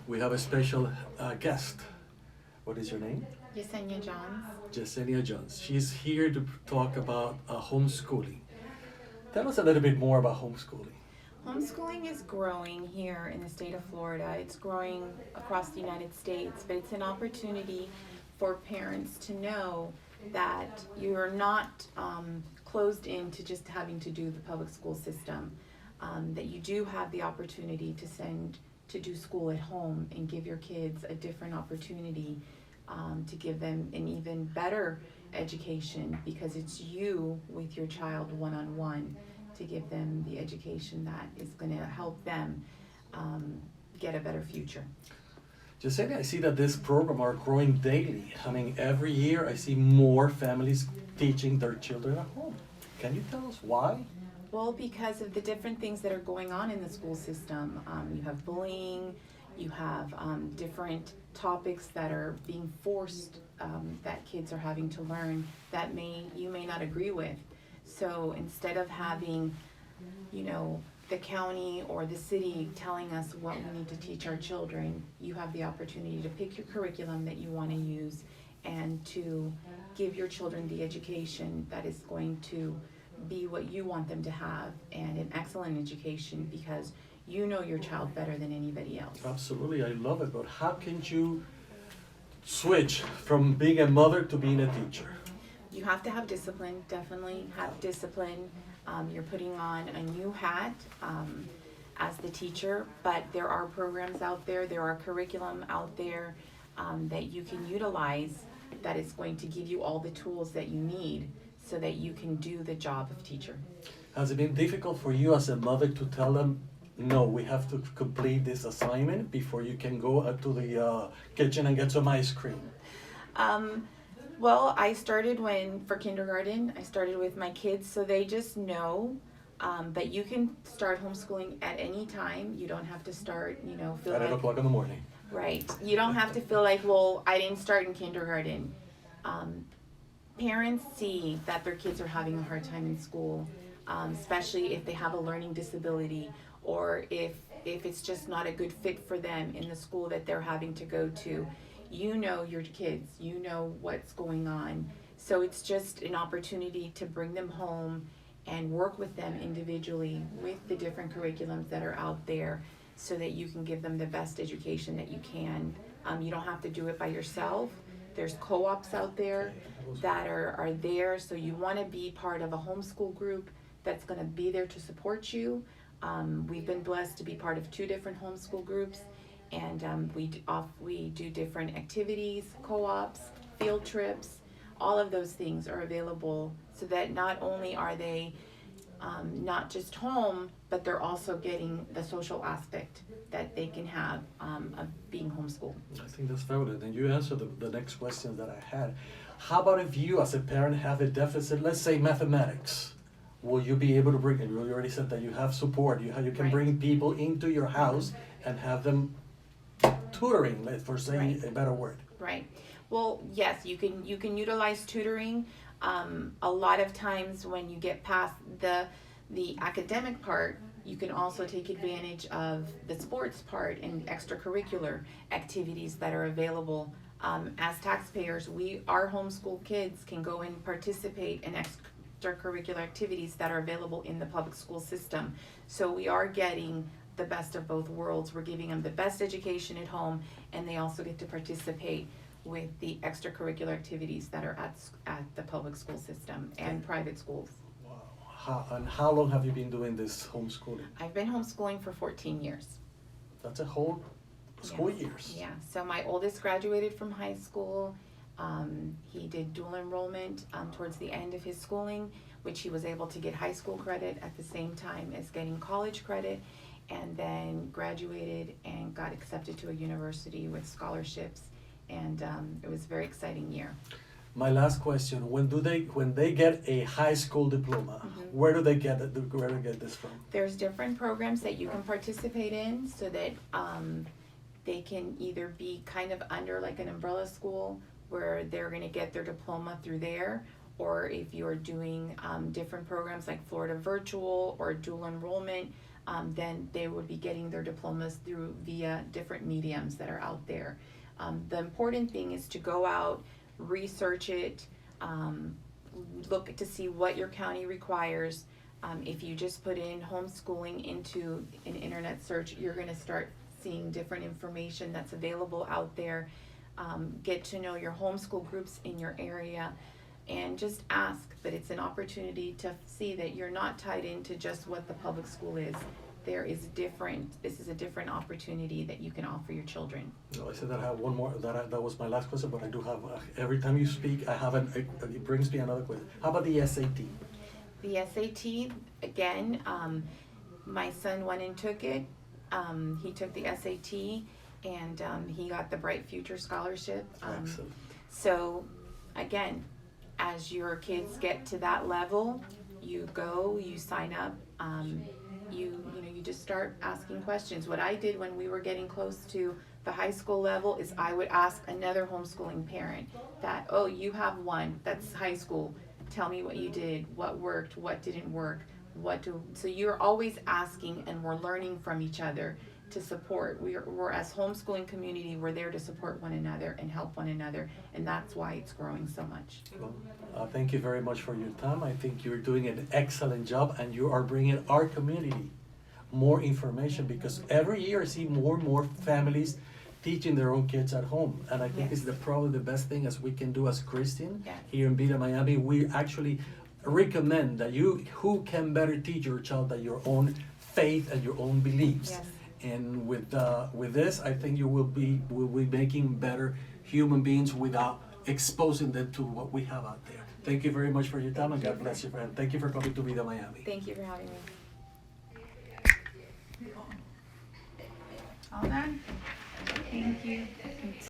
we have a special guest. What is your name? Yesenia Johns. Yesenia Jones. She's here to talk about homeschooling. Tell us a little bit more about homeschooling. Homeschooling is growing here in the state of Florida. It's growing across the United States, but it's an opportunity for parents to know that you're not closed into just having to do the public school system, that you do have the opportunity to send to do school at home and give your kids a different opportunity, to give them an even better education, because it's you with your child one-on-one, to give them the education that is going to help them get a better future. Yesenia, I see that this program are growing daily. I mean, every year I see more families teaching their children at home. Can you tell us why? Well, because of the different things that are going on in the school system. You have bullying, you have different topics that are being forced, that kids are having to learn that you may not agree with. So instead of having, the county or the city telling us what we need to teach our children, you have the opportunity to pick your curriculum that you want to use and to give your children the education that is going to be what you want them to have, and an excellent education, because you know your child better than anybody else. Absolutely, I love it. But how can you switch from being a mother to being a teacher? You have to have discipline, definitely have discipline. You're putting on a new hat as the teacher, but there are programs out there are curriculum out there that you can utilize, that is going to give you all the tools that you need so that you can do the job of teacher. Has it been difficult for you as a mother to tell them, no, we have to complete this assignment before you can go up to the kitchen and get some ice cream? Well, I started for kindergarten, I started with my kids, so they just know that you can start homeschooling at any time. You don't have to start, feel At 8 like, o'clock in the morning. right. You don't have to feel like, well, I didn't start in kindergarten. Parents see that their kids are having a hard time in school, especially if they have a learning disability, or if it's just not a good fit for them in the school that they're having to go to. You know your kids, you know what's going on. So it's just an opportunity to bring them home and work with them individually with the different curriculums that are out there, so that you can give them the best education that you can. You don't have to do it by yourself. There's co-ops out there that are there, so you want to be part of a homeschool group that's going to be there to support you. We've been blessed to be part of 2 different homeschool groups, and we do different activities, co-ops, field trips. All of those things are available, so that not only are they not just home, but they're also getting the social aspect that they can have of being homeschooled. I think that's fabulous. And you answered the next question that I had. How about if you as a parent have a deficit, let's say mathematics? Will you be able to bring, and you already said that you have support, you can Right. bring people into your house and have them tutoring, for saying Right. a better word. Right. Well, yes, you can utilize tutoring. A lot of times when you get past the academic part, you can also take advantage of the sports part and extracurricular activities that are available. As taxpayers, our homeschool kids can go and participate in extracurricular activities that are available in the public school system. So we are getting the best of both worlds. We're giving them the best education at home, and they also get to participate with the extracurricular activities that are at the public school system and private schools. Wow. How long have you been doing this homeschooling? I've been homeschooling for 14 years. That's a whole school Yes. years. Yeah, so my oldest graduated from high school. He did dual enrollment towards the end of his schooling, which he was able to get high school credit at the same time as getting college credit, and then graduated and got accepted to a university with scholarships, and it was a very exciting year. My last question: when they get a high school diploma, Mm-hmm. where do they get it? Where do they get this from? There's different programs that you can participate in, so that they can either be kind of under like an umbrella school where they're going to get their diploma through there, or if you're doing different programs like Florida Virtual or dual enrollment, then they would be getting their diplomas through via different mediums that are out there. The important thing is to go out, research it, look to see what your county requires. If you just put in homeschooling into an internet search, you're going to start seeing different information that's available out there. Get to know your homeschool groups in your area, and just ask. But it's an opportunity to see that you're not tied into just what the public school is. This is a different opportunity that you can offer your children. No, I said that I have one more, that was my last question, but I do have, every time you speak, it brings me another question. How about the SAT? The SAT, again, my son went and took it. He took the SAT, and he got the Bright Future Scholarship. Excellent. So, again, as your kids get to that level, you go, you sign up, you just start asking questions. What I did when we were getting close to the high school level is I would ask another homeschooling parent that, oh, you have one that's high school. Tell me what you did, what worked, what didn't work, so you're always asking, and we're learning from each other to support. We're as homeschooling community, we're there to support one another and help one another, and that's why it's growing so much. Well, thank you very much for your time. I think you're doing an excellent job, and you are bringing our community more information, because every year I see more and more families teaching their own kids at home, and I think Yes. it's probably the best thing as we can do as Christian. Yes. Here in Vida, Miami, we actually recommend that who can better teach your child than your own faith and your own beliefs. Yes. And with this, I think you will be making better human beings without exposing them to what we have out there. Thank you very much for your time, and God bless you, friend. Thank you for coming to Vida Miami. Thank you for having me. All done? Thank you.